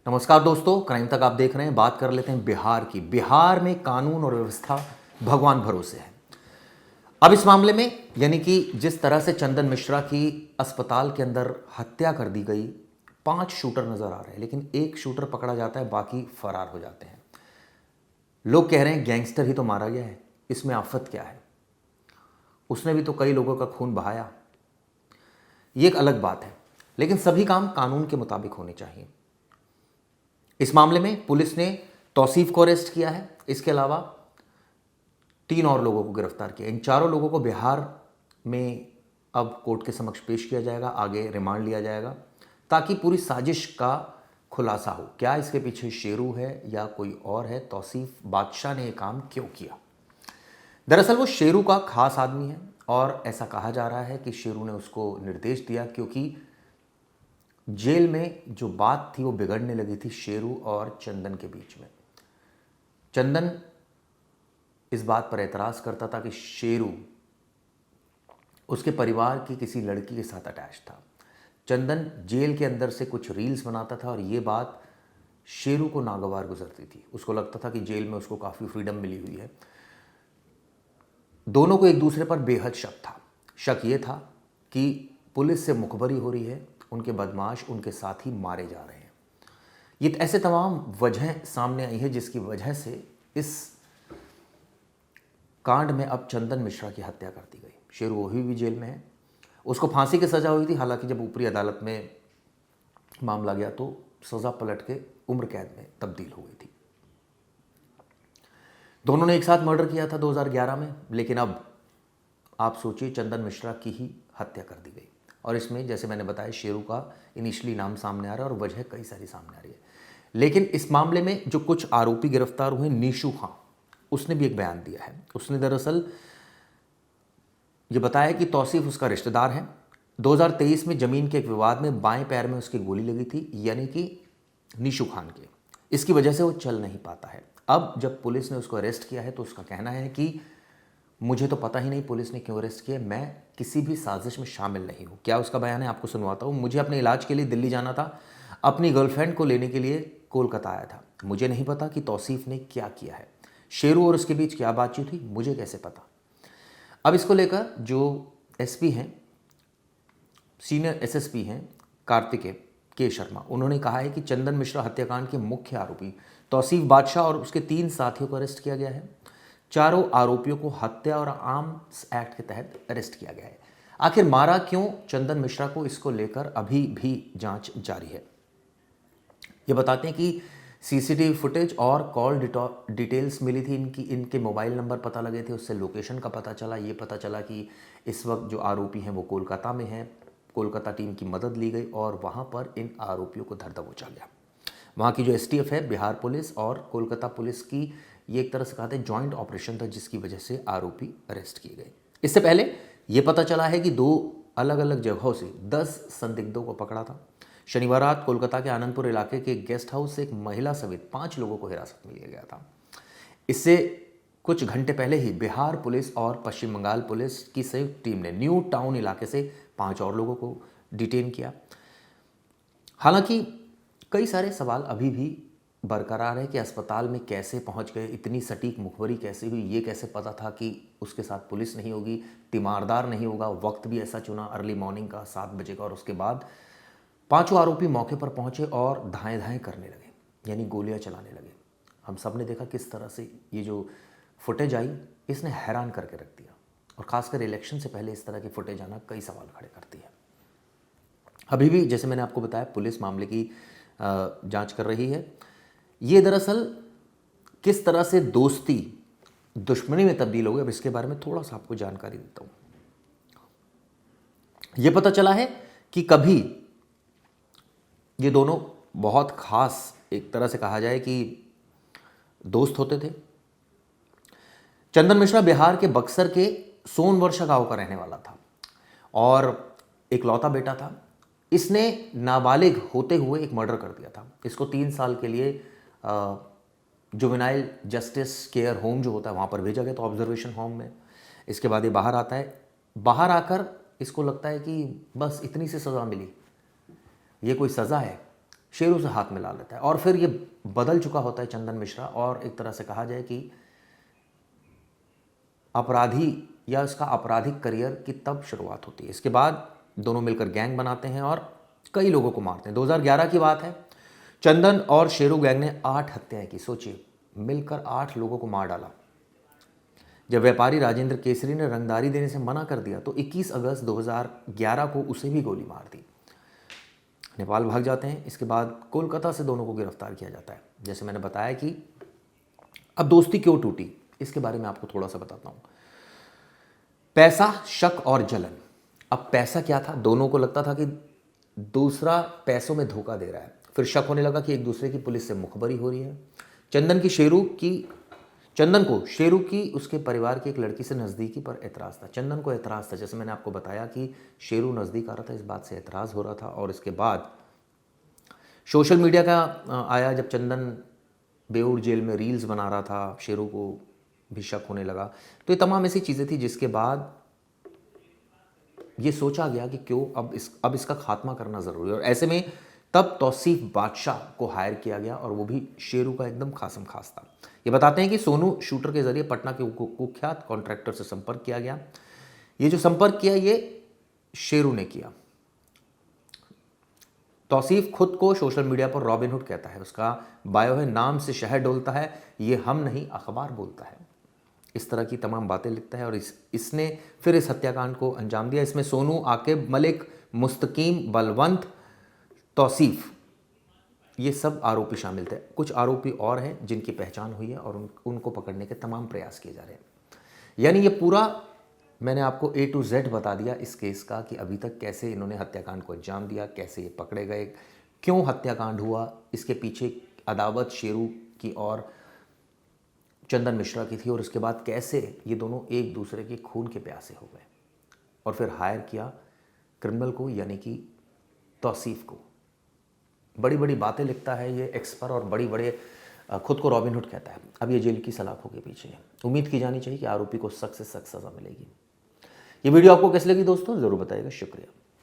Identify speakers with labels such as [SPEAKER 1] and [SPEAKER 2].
[SPEAKER 1] नमस्कार दोस्तों, क्राइम तक आप देख रहे हैं। बात कर लेते हैं बिहार की। बिहार में कानून और व्यवस्था भगवान भरोसे है। अब इस मामले में यानी कि जिस तरह से चंदन मिश्रा की अस्पताल के अंदर हत्या कर दी गई, 5 शूटर नजर आ रहे हैं, लेकिन एक शूटर पकड़ा जाता है, बाकी फरार हो जाते हैं। लोग कह रहे हैं गैंगस्टर ही तो मारा गया है, इसमें आफत क्या है? उसने भी तो कई लोगों का खून बहाया। ये एक अलग बात है, लेकिन सभी काम कानून के मुताबिक होने चाहिए। इस मामले में पुलिस ने तौसीफ को अरेस्ट किया है। इसके अलावा 3 और लोगों को गिरफ्तार किया। इन चारों लोगों को बिहार में अब कोर्ट के समक्ष पेश किया जाएगा, आगे रिमांड लिया जाएगा, ताकि पूरी साजिश का खुलासा हो। क्या इसके पीछे शेरू है या कोई और है? तौसीफ बादशाह ने यह काम क्यों किया? दरअसल वो शेरू का खास आदमी है और ऐसा कहा जा रहा है कि शेरू ने उसको निर्देश दिया, क्योंकि जेल में जो बात थी वो बिगड़ने लगी थी शेरू और चंदन के बीच में। चंदन इस बात पर एतराज़ करता था कि शेरू उसके परिवार की किसी लड़की के साथ अटैच था। चंदन जेल के अंदर से कुछ रील्स बनाता था और ये बात शेरू को नागवार गुजरती थी। उसको लगता था कि जेल में उसको काफ़ी फ्रीडम मिली हुई है। दोनों को एक दूसरे पर बेहद शक था। शक ये था कि पुलिस से मुखबरी हो रही है, उनके बदमाश उनके साथी मारे जा रहे हैं। ये ऐसे तमाम वजहें सामने आई है जिसकी वजह से इस कांड में अब चंदन मिश्रा की हत्या कर दी गई। शेरू वही भी जेल में है। उसको फांसी की सज़ा हुई थी, हालांकि जब ऊपरी अदालत में मामला गया तो सज़ा पलट के उम्र कैद में तब्दील हो गई थी। दोनों ने एक साथ मर्डर किया था 2011 में, लेकिन अब आप सोचिए चंदन मिश्रा की ही हत्या कर दी गई। और इसमें जैसे मैंने बताया शेरू का इनिशियली नाम सामने आ रहा है और वजह कई सारी सामने आ रही है। लेकिन इस मामले में जो कुछ आरोपी गिरफ्तार हुए, नीशू खां, उसने भी एक बयान दिया है। उसने दरअसल ये बताया कि तौसीफ उसका रिश्तेदार है। 2023 में जमीन के एक विवाद में बाएं पैर में उसकी गोली लगी थी, यानी कि नीशू खान के। इसकी वजह से वो चल नहीं पाता है। अब जब पुलिस ने उसको अरेस्ट किया है तो उसका कहना है कि मुझे तो पता ही नहीं पुलिस ने क्यों अरेस्ट किया, मैं किसी भी साजिश में शामिल नहीं हूँ। क्या उसका बयान है, आपको सुनवाता हूँ। मुझे अपने इलाज के लिए दिल्ली जाना था, अपनी गर्लफ्रेंड को लेने के लिए कोलकाता आया था। मुझे नहीं पता कि तौसीफ ने क्या किया है, शेरू और उसके बीच क्या बातचीत हुई, मुझे कैसे पता। अब इसको लेकर जो एसपी हैं, सीनियर एसएसपी हैं कार्तिकेय के शर्मा, उन्होंने कहा है कि चंदन मिश्रा हत्याकांड के मुख्य आरोपी तौसीफ बादशाह और उसके 3 साथियों को अरेस्ट किया गया है। चारों आरोपियों को हत्या और आर्म्स एक्ट के तहत अरेस्ट किया गया है। आखिर मारा क्यों चंदन मिश्रा को, इसको लेकर अभी भी जांच जारी है। ये बताते हैं कि सीसीटीवी फुटेज और कॉल डिटेल्स मिली थी इनके मोबाइल नंबर पता लगे थे, उससे लोकेशन का पता चला। ये पता चला कि इस वक्त जो आरोपी हैं वो कोलकाता में हैं। कोलकाता टीम की मदद ली गई और वहाँ पर इन आरोपियों को धर दबोचा गया। वहाँ की जो एसटीएफ है, बिहार पुलिस और कोलकाता पुलिस की, ये एक तरह से कहते हैं जॉइंट ऑपरेशन था, जिसकी वजह से आरोपी अरेस्ट किए गए। इससे पहले ये पता चला है कि 2 अलग अलग जगहों से 10 संदिग्धों को पकड़ा था। शनिवार रात कोलकाता के आनंदपुर इलाके के गेस्ट हाउस से एक महिला समेत 5 लोगों को हिरासत में लिया गया था। इससे कुछ घंटे पहले ही बिहार पुलिस और पश्चिम बंगाल पुलिस की संयुक्त टीम ने न्यू टाउन इलाके से 5 और लोगों को डिटेन किया। हालांकि कई सारे सवाल अभी भी बरकरार है कि अस्पताल में कैसे पहुंच गए, इतनी सटीक मुखबरी कैसे हुई, ये कैसे पता था कि उसके साथ पुलिस नहीं होगी, तीमारदार नहीं होगा। वक्त भी ऐसा चुना अर्ली मॉर्निंग का 7 बजे का, और उसके बाद 5 आरोपी मौके पर पहुंचे और धाएं धाएं करने लगे, यानी गोलियां चलाने लगे। हम सब ने देखा किस तरह से ये जो फुटेज आई, इसने हैरान करके रख दिया। और खासकर इलेक्शन से पहले इस तरह की फुटेज आना कई सवाल खड़े करती है। अभी भी जैसे मैंने आपको बताया, पुलिस मामले की जांच कर रही है। ये दरअसल किस तरह से दोस्ती दुश्मनी में तब्दील हो गई, अब इसके बारे में थोड़ा सा आपको जानकारी देता हूं। यह पता चला है कि कभी ये दोनों बहुत खास, एक तरह से कहा जाए कि दोस्त होते थे। चंदन मिश्रा बिहार के बक्सर के सोनवर्षा गांव का रहने वाला था और इकलौता बेटा था। इसने नाबालिग होते हुए एक मर्डर कर दिया था। इसको 3 साल के लिए जुवेनाइल जस्टिस केयर होम जो होता है वहाँ पर भेजा गया, तो ऑब्जर्वेशन होम में। इसके बाद ये बाहर आता है। बाहर आकर इसको लगता है कि बस इतनी सी सज़ा मिली, ये कोई सज़ा है। शेरू से हाथ मिला लेता है और फिर ये बदल चुका होता है चंदन मिश्रा, और एक तरह से कहा जाए कि अपराधी या इसका आपराधिक करियर की तब शुरुआत होती है। इसके बाद दोनों मिलकर गैंग बनाते हैं और कई लोगों को मारते हैं। 2011 की बात है, चंदन और शेरू गैंग ने 8 हत्याएं की। सोचिए, मिलकर 8 लोगों को मार डाला। जब व्यापारी राजेंद्र केसरी ने रंगदारी देने से मना कर दिया तो 21 अगस्त 2011 को उसे भी गोली मार दी। नेपाल भाग जाते हैं। इसके बाद कोलकाता से दोनों को गिरफ्तार किया जाता है। जैसे मैंने बताया कि अब दोस्ती क्यों टूटी, इसके बारे में आपको थोड़ा सा बताता हूं। पैसा, शक और जलन। अब पैसा क्या था, दोनों को लगता था कि दूसरा पैसों में धोखा दे रहा है। फिर शक होने लगा कि एक दूसरे की पुलिस से मुखबरी हो रही है। चंदन को शेरू की उसके परिवार की एक लड़की से नज़दीकी पर एतराज़ था। चंदन को एतराज़ था, जैसे मैंने आपको बताया कि शेरू नज़दीक आ रहा था, इस बात से एतराज़ हो रहा था। और इसके बाद सोशल मीडिया का आया, जब चंदन बेऊर जेल में रील्स बना रहा था, शेरू को भी शक होने लगा। तो ये तमाम ऐसी चीज़ें थी जिसके बाद ये सोचा गया कि क्यों अब इसका खात्मा करना ज़रूरी है। और ऐसे में तब तौसीफ बादशाह को हायर किया गया, और वो भी शेरू का एकदम खासम खास था। ये बताते हैं कि सोनू शूटर के जरिए पटना के कुख्यात कॉन्ट्रैक्टर से संपर्क किया गया। ये जो संपर्क किया ये शेरू ने किया। तौसीफ खुद को सोशल मीडिया पर रॉबिनहुड कहता है। उसका बायो है, नाम से शहर डोलता है, ये हम नहीं अखबार बोलता है। इस तरह की तमाम बातें लिखता है और इसने फिर इस हत्याकांड को अंजाम दिया। इसमें सोनू, आकिब, मलिक, मुस्तकीम, बलवंत, तौसीफ, ये सब आरोपी शामिल थे। कुछ आरोपी और हैं जिनकी पहचान हुई है और उनको पकड़ने के तमाम प्रयास किए जा रहे हैं। यानी ये पूरा मैंने आपको A to Z बता दिया इस केस का, कि अभी तक कैसे इन्होंने हत्याकांड को अंजाम दिया, कैसे ये पकड़े गए, क्यों हत्याकांड हुआ, इसके पीछे अदावत शेरू की और चंदन मिश्रा की थी, और उसके बाद कैसे ये दोनों एक दूसरे के खून के प्यासे हो गए और फिर हायर किया क्रिमिनल को, यानी कि तौसीफ को। बड़ी बड़ी बातें लिखता है ये एक्सपर्ट, और बड़ी बड़े खुद को रॉबिनहुड कहता है। अब ये जेल की सलाखों के पीछे है। उम्मीद की जानी चाहिए कि आरोपी को सख्त से सख्त सज़ा मिलेगी। ये वीडियो आपको कैसी लगी दोस्तों, ज़रूर बताइएगा। शुक्रिया।